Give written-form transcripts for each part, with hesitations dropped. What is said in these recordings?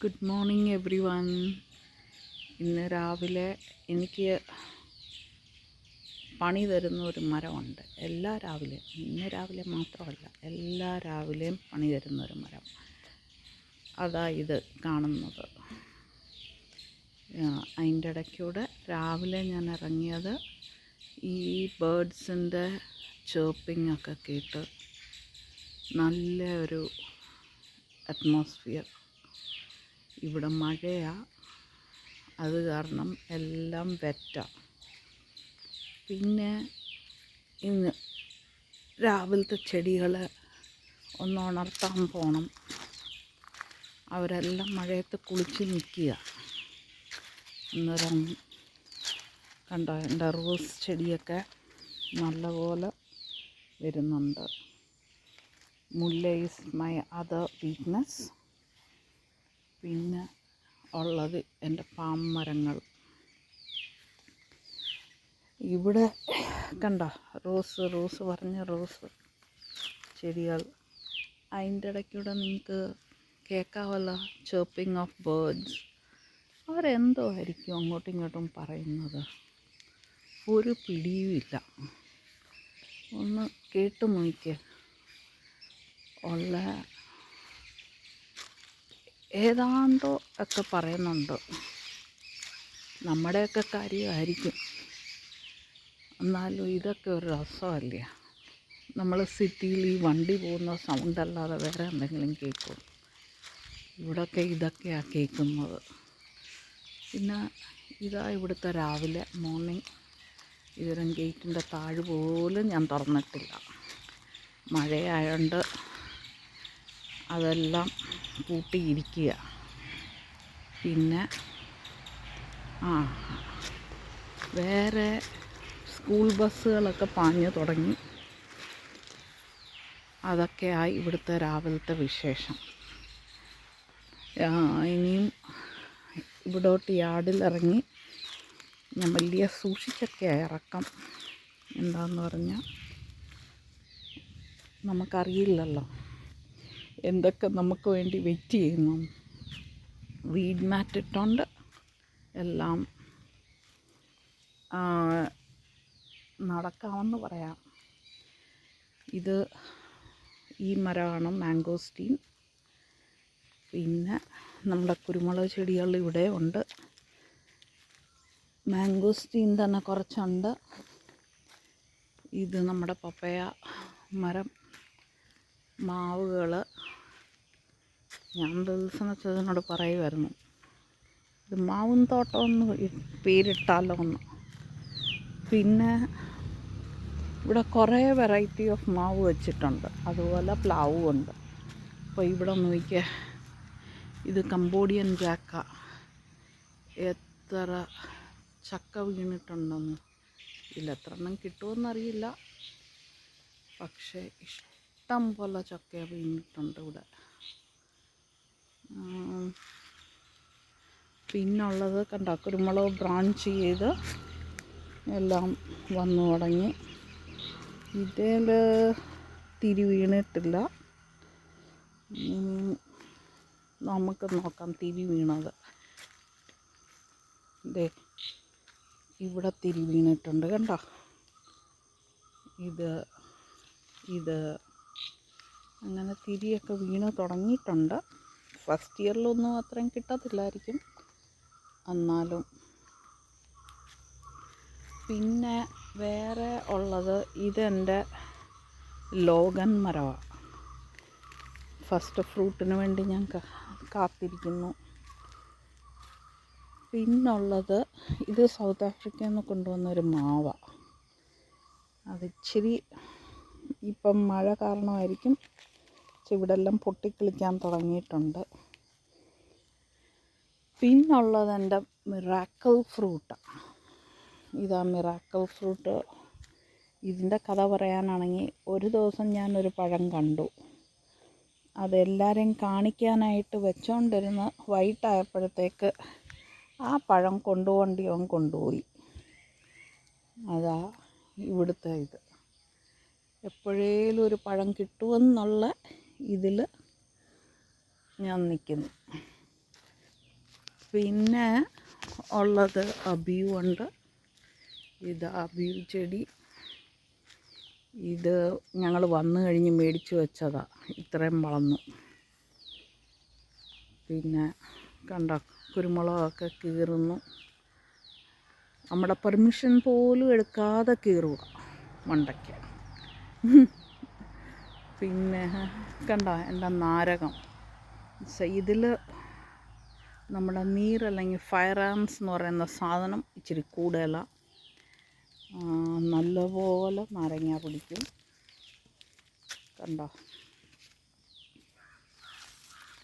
Good morning every one. ഇന്ന് രാവിലെ എനിക്ക് പണി തരുന്ന ഒരു മരമുണ്ട്. എല്ലാ രാവിലെയും, ഇന്ന് രാവിലെ മാത്രമല്ല, എല്ലാ രാവിലെയും പണി തരുന്ന ഒരു മരം. അതാ ഇത് കാണുന്നത്. അതിൻ്റെ ഇടയ്ക്കൂടെ രാവിലെ ഞാൻ ഇറങ്ങിയത് ഈ ബേർഡ്സിൻ്റെ ചേർപ്പിംഗ് ഒക്കെ കേട്ട് നല്ല ഒരു അറ്റ്മോസ്ഫിയർ. ഇവിടെ മഴയാണ്, അത് കാരണം എല്ലാം വെറ്റാണ്. പിന്നെ ഇന്ന് രാവിലത്തെ ചെടികൾ ഒന്ന് ഉണർത്താൻ പോകണം. അവരെല്ലാം മഴയത്ത് കുളിച്ച് നിൽക്കുക. അന്നേരം കണ്ടോ, എൻ്റെ റോസ് ചെടിയൊക്കെ നല്ലപോലെ വരുന്നുണ്ട്. മുല്ല ഈസ് മൈ അതർ വീക്ക്നെസ്. പിന്നെ ഉള്ളത് എൻ്റെ പാം മരങ്ങൾ. ഇവിടെ കണ്ടോ, റോസ് പറഞ്ഞ റോസ് ചെടികൾ. അതിൻ്റെ ഇടയ്ക്കൂടെ നിങ്ങൾക്ക് കേൾക്കാമല്ലോ ചേർപ്പിംഗ് ഓഫ് ബേർഡ്സ്. അവരെന്തോ ആയിരിക്കും അങ്ങോട്ടും ഇങ്ങോട്ടും പറയുന്നത്, ഒരു പിടിയുമില്ല. ഒന്ന് കേട്ട് നോക്കിയ ഉള്ള ഏതാണ്ടോ ഒക്കെ പറയുന്നുണ്ട്. നമ്മുടെയൊക്കെ കാര്യമായിരിക്കും, എന്നാലും ഇതൊക്കെ ഒരു രസമല്ലേ. നമ്മൾ സിറ്റിയിൽ ഈ വണ്ടി പോകുന്ന സൗണ്ട് അല്ലാതെ വേറെ എന്തെങ്കിലും കേൾക്കും? ഇവിടെയൊക്കെ ഇതൊക്കെയാണ് കേൾക്കുന്നത്. പിന്നെ ഇതാ ഇവിടുത്തെ രാവിലെ മോർണിംഗ്. ഇതുവരെ ഗേറ്റിൻ്റെ താഴ് പോലും ഞാൻ തുറന്നിട്ടില്ല, മഴയായതുകൊണ്ട് അതെല്ലാം പൂട്ടിയിരിക്കുക. പിന്നെ വേറെ സ്കൂൾ ബസ്സുകളൊക്കെ പാഞ്ഞു തുടങ്ങി. അതൊക്കെയായി ഇവിടുത്തെ രാവിലത്തെ വിശേഷം. ഇനിയും ഇവിടോട്ട് യാർഡിലിറങ്ങി ഞാൻ വലിയ സൂക്ഷിച്ചൊക്കെയാണ് ഇറക്കം. എന്താണെന്ന് പറഞ്ഞാൽ നമുക്കറിയില്ലല്ലോ എന്തൊക്കെ നമുക്ക് വേണ്ടി വെയിറ്റ് ചെയ്യുന്നു. വീഡ് മാറ്റ് ഇട്ടുകൊണ്ട് എല്ലാം നടക്കാമെന്ന് പറയാം. ഈ മരമാണ് മാംഗോസ്റ്റീൻ. പിന്നെ നമ്മുടെ കുരുമുളക് ചെടികൾ ഇവിടെ ഉണ്ട്. മാംഗോസ്റ്റീൻ തന്നെ കുറച്ചുണ്ട്. ഇത് നമ്മുടെ പപ്പയ മരം, മാവുകൾ. ഞാൻ ദിവസം വെച്ചതിനോട് പറയുമായിരുന്നു, ഇത് മാവും തോട്ടമൊന്ന് പേരിട്ടാലോ എന്ന്. പിന്നെ ഇവിടെ കുറേ വെറൈറ്റി ഓഫ് മാവ് വെച്ചിട്ടുണ്ട്, അതുപോലെ പ്ലാവും ഉണ്ട്. അപ്പോൾ ഇവിടെ നോക്കിയ ഇത് കംബോഡിയൻ ജാക്ക. എത്ര ചക്ക വീണിട്ടുണ്ടെന്ന്. ഇതിലെത്ര എണ്ണം കിട്ടുമെന്നറിയില്ല, പക്ഷേ ഇഷ്ടം പോലെ ചക്ക വീണിട്ടുണ്ട് ഇവിടെ. പിന്നുള്ളത് കണ്ടോ, കുരുമുളക് ബ്രാഞ്ച് ചെയ്ത് എല്ലാം വന്നു തുടങ്ങി. ഇതിൽ തിരി വീണിട്ടില്ല. നമുക്ക് നോക്കാം തിരി വീണത്. ഇവിടെ തിരി വീണിട്ടുണ്ട് കണ്ടോ. ഇത് അങ്ങനെ തിരിയൊക്കെ വീണ് തുടങ്ങിയിട്ടുണ്ട്. ഫസ്റ്റ് ഇയറിലൊന്നും അത്രയും കിട്ടത്തില്ലായിരിക്കും, എന്നാലും. പിന്നെ വേറെ ഉള്ളത് ഇതെൻ്റെ ലോഗൻ മരമാണ്. ഫസ്റ്റ് ഫ്രൂട്ടിന് വേണ്ടി ഞാൻ കാത്തിരിക്കുന്നു. പിന്നുള്ളത് ഇത് സൗത്ത് ആഫ്രിക്കയിൽ നിന്ന് കൊണ്ടുവന്നൊരു മാവാണ്. അതിച്ചിരി ഇപ്പം മഴ കാരണമായിരിക്കും ഇവിടെല്ലാം പൊട്ടിക്കിളിക്കാൻ തുടങ്ങിയിട്ടുണ്ട്. പിന്നുള്ളത് എൻ്റെ മിറാക്കിൾ ഫ്രൂട്ടാണ്. ഇതാ മിറാക്കിൾ ഫ്രൂട്ട്. ഇതിൻ്റെ കഥ പറയാനാണെങ്കിൽ, ഒരു ദിവസം ഞാനൊരു പഴം കണ്ടു. അതെല്ലാവരെയും കാണിക്കാനായിട്ട് വെച്ചോണ്ടിരുന്ന് വൈകിട്ടായപ്പോഴത്തേക്ക് ആ പഴം കൊണ്ടുപോകേണ്ടിയവൻ കൊണ്ടുപോയി. അതാ ഇവിടുത്തെ ഇത്. എപ്പോഴേലും ഒരു പഴം കിട്ടുമെന്നുള്ള ഇതിൽ ഞാൻ നിൽക്കുന്നു. പിന്നെ ഉള്ളത് അബിയു ഉണ്ട്. ഇത് അബിയു ചെടി. ഇത് ഞങ്ങൾ വന്നു കഴിഞ്ഞ് മേടിച്ച് വെച്ചതാണ്, ഇത്രയും വളർന്നു. പിന്നെ കണ്ടോ, കുരുമുളകൊക്കെ കീറുന്നു. നമ്മുടെ പെർമിഷൻ പോലും എടുക്കാതെ കീറുക മണ്ടയ്ക്ക്. പിന്നെ കണ്ടോ എൻ്റെ നാരകം. ഇതിൽ നമ്മുടെ നീരല്ലെങ്കിൽ ഫയർ ആംസ് എന്ന് പറയുന്ന സാധനം ഇച്ചിരി കൂടുതലാണ്. നല്ലപോലെ നാരങ്ങ പിടിക്കും. കണ്ടോ,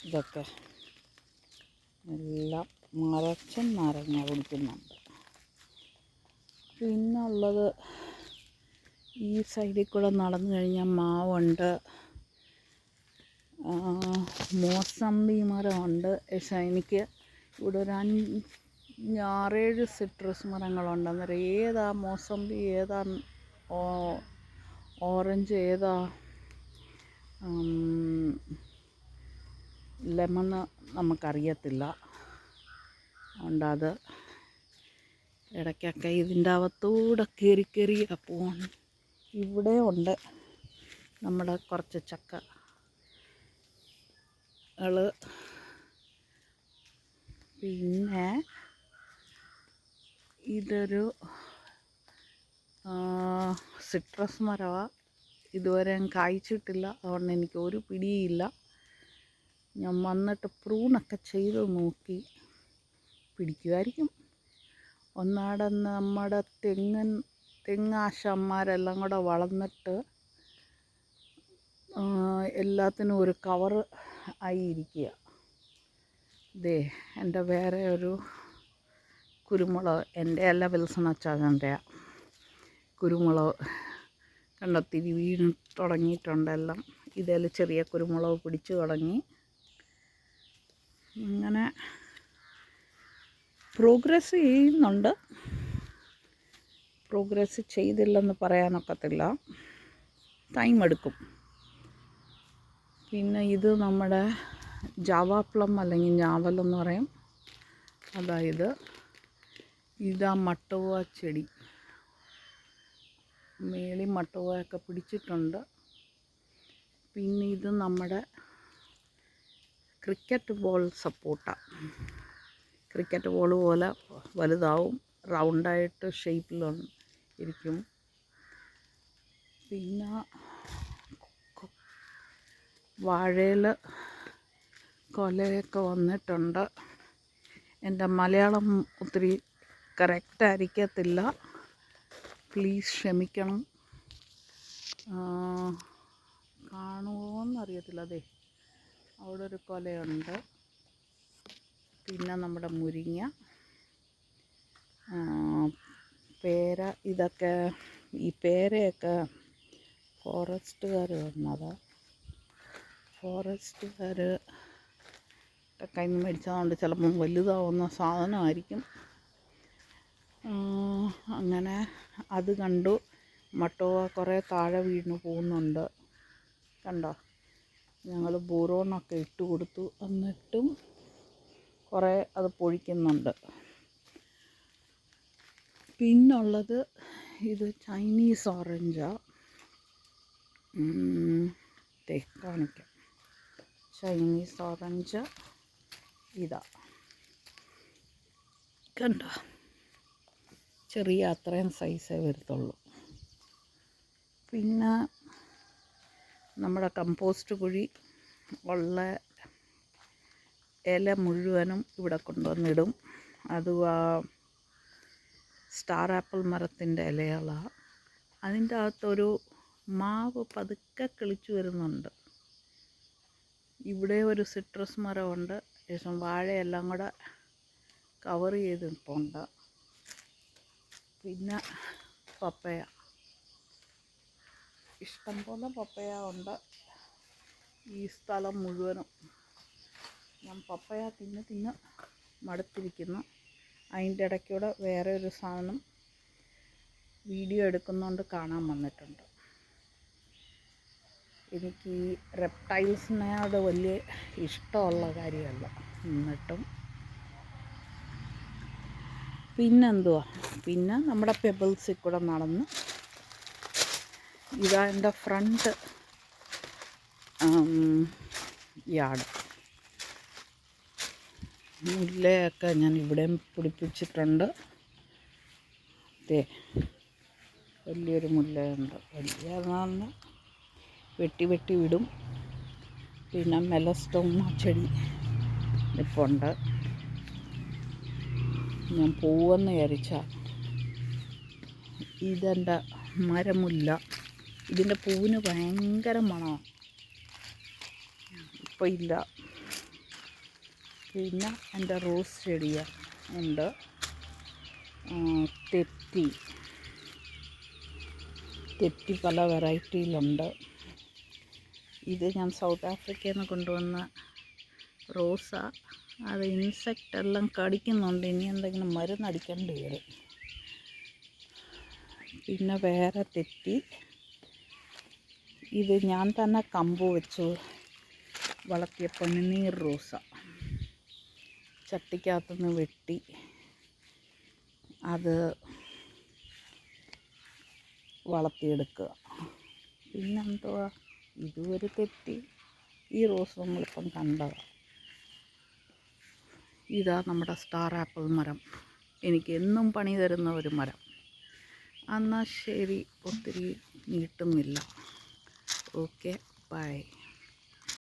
ഇതൊക്കെ എല്ലാം മരച്ചും നാരങ്ങ പിടിക്കുന്നുണ്ട്. പിന്നുള്ളത് ഈ സൈഡിൽ കൂടെ നടന്നു കഴിഞ്ഞാൽ മാവുണ്ട്, മോസമ്പി മരമുണ്ട്. പക്ഷേ എനിക്ക് ഇവിടെ ഒരു 6-7 സിട്രസ് മരങ്ങളുണ്ട്. അന്നേരം ഏതാ മോസമ്പി, ഏതാ ഓറഞ്ച്, ഏതാ ലെമണ് നമുക്കറിയത്തില്ല. അതുകൊണ്ട് അത് ഇടയ്ക്കൊക്കെ ഇതിൻ്റെ അകത്തൂടെ കയറി പോകാൻ. ഇവിടെ ഉണ്ട് നമ്മുടെ കുറച്ച് ചക്കകൾ. പിന്നെ ഇതൊരു സിട്രസ് മരമാണ്. ഇതുവരെ കായ്ച്ചിട്ടില്ല, അതുകൊണ്ട് എനിക്ക് ഒരു പിടിയില്ല. ഞാൻ വന്നിട്ട് പ്രൂണൊക്കെ ചെയ്ത് നോക്കി, പിടിക്കുമായിരിക്കും. ഒന്നാടെ നമ്മുടെ തെങ്ങാശന്മാരെല്ലാം കൂടെ വളർന്നിട്ട് എല്ലാത്തിനും ഒരു കവറ് ആയിരിക്കുക. ദേ എൻ്റെ വേറെ ഒരു കുരുമുളക്, എൻ്റെ അല്ല, വിൽസൺ അച്ചാച്ചൻ്റെയാണ് കുരുമുളക്. കണ്ടോ, തിരി വീണ് തുടങ്ങിയിട്ടുണ്ടെല്ലാം. ഇതിൽ ചെറിയ കുരുമുളക് പിടിച്ചു തുടങ്ങി. അങ്ങനെ പ്രോഗ്രസ് ചെയ്യുന്നുണ്ട്. പ്രോഗ്രസ് ചെയ്തില്ലെന്ന് പറയാനൊക്കത്തില്ല, ടൈം എടുക്കും. പിന്നെ ഇത് നമ്മുടെ ജാവാപ്ലം അല്ലെങ്കിൽ ഞാവലെന്ന് പറയും. അതായത് ഇതാ മട്ടുവ ചെടി. മേളിൽ മട്ടുവയൊക്കെ പിടിച്ചിട്ടുണ്ട്. പിന്നെ ഇത് നമ്മുടെ ക്രിക്കറ്റ് ബോൾ സപ്പോർട്ടാണ്. ക്രിക്കറ്റ് ബോൾ പോലെ വലുതാവും, റൗണ്ടായിട്ട് ഷേപ്പിൽ ഇരിക്കും. പിന്നെ വാഴയിൽ കൊലയൊക്കെ വന്നിട്ടുണ്ട്. എൻ്റെ മലയാളം ഒത്തിരി കറക്റ്റായിരിക്കത്തില്ല, പ്ലീസ് ക്ഷമിക്കണം. കാണുമോയെന്നറിയത്തില്ല. അതെ, അവിടെ ഒരു കൊലയുണ്ട്. പിന്നെ നമ്മുടെ മുരിങ്ങ, പേര. ഇതൊക്കെ ഈ പേരയൊക്കെ ഫോറസ്റ്റുകാർ വന്നത്. ഫോറസ്റ്റുകാർ കയ്യിൽ നിന്ന് മേടിച്ചതുകൊണ്ട് ചിലപ്പം വലുതാവുന്ന സാധനമായിരിക്കും. അങ്ങനെ അത് കണ്ടു. മട്ടുവ കുറേ താഴെ വീണ് പോകുന്നുണ്ട്. കണ്ടോ, ഞങ്ങൾ ബോറോണൊക്കെ ഇട്ട് കൊടുത്തു, എന്നിട്ടും കുറേ അത് പൊഴിക്കുന്നുണ്ട്. പിന്നുള്ളത് ഇത് ചൈനീസ് ഓറഞ്ചാണ്. കാണിക്കാം. ചൈനീസ് ഓറഞ്ച് ഇതാ, കണ്ടോ, ചെറിയ അത്രയും സൈസേ വരത്തുള്ളൂ. പിന്നെ നമ്മുടെ കമ്പോസ്റ്റ് കുഴി ഉള്ള ഇല മുഴുവനും ഇവിടെ കൊണ്ടുവന്നിടും. അത് സ്റ്റാർ ആപ്പിൾ മരത്തിൻ്റെ ഇലകളാണ്. അതിൻ്റെ അകത്തൊരു മാവ് പതുക്കെ കിളിച്ചു വരുന്നുണ്ട്. ഇവിടെ ഒരു സിട്രസ് മരമുണ്ട്. ശേഷം വാഴയെല്ലാം കൂടെ കവർ ചെയ്തിട്ടുണ്ട്. പിന്നെ പപ്പയ, ഇഷ്ടംപോലെ പപ്പയ ഉണ്ട് ഈ സ്ഥലം മുഴുവനും. ഞാൻ പപ്പയ തിന്ന് മടുത്തിരിക്കുന്നു. അതിൻ്റെ ഇടയ്ക്കൂടെ വേറെ ഒരു സാധനം വീഡിയോ എടുക്കുന്നതുകൊണ്ട് കാണാൻ വന്നിട്ടുണ്ട്. എനിക്ക് ഈ റെപ്റ്റൈൽസിനോട് വലിയ ഇഷ്ടമുള്ള കാര്യമല്ല, എന്നിട്ടും പിന്നെന്തുവാ, പിന്നെ നമ്മുടെ പെബിൾസിൽ കൂടെ നടന്ന് ഇതാ എൻ്റെ ഫ്രണ്ട് യാർഡ്. മുല്ലയൊക്കെ ഞാൻ ഇവിടെയും പിടിപ്പിച്ചിട്ടുണ്ട്. വലിയൊരു മുല്ലയുണ്ട്. വലിയ വെട്ടി വെട്ടി വിടും. പിന്നെ മെലസ്റ്റോമ ചെടി നിൽപ്പുണ്ട്. ഞാൻ പൂവെന്ന് വിചാരിച്ചാൽ ഇതെൻ്റെ മരമുല്ല. ഇതിൻ്റെ പൂവിന് ഭയങ്കര മണമാണ്. ഇപ്പോൾ ഇല്ല. പിന്നെ എൻ്റെ റോസ് ചെടിയ ഉണ്ട്. തെറ്റി പല വെറൈറ്റിയിലുണ്ട്. ഇത് ഞാൻ സൗത്ത് ആഫ്രിക്കയിൽ നിന്ന് കൊണ്ടുവന്ന റോസാ. അത് ഇൻസെക്റ്റ് എല്ലാം കടിക്കുന്നുണ്ട്. ഇനി എന്തെങ്കിലും മരുന്നടിക്കേണ്ടി വരും. പിന്നെ വേറെ ഇത് ഞാൻ തന്നെ കമ്പ് വെച്ച് വളർത്തിയ പനിനീർ റോസ. ചട്ടിക്കകത്തുനിന്ന് വെട്ടി അത് വളർത്തിയെടുക്കുക. പിന്നെന്തുവാ, ഇതൊരു ഈ റോസ് നമ്മളിപ്പം കണ്ടതാണ്. ഇതാ നമ്മുടെ സ്റ്റാർ ആപ്പിൾ മരം. എനിക്ക് എന്നും പണി തരുന്ന ഒരു മരം. എന്നാൽ ശരി, ഒത്തിരി നീട്ടുന്നില്ല. Okay, by.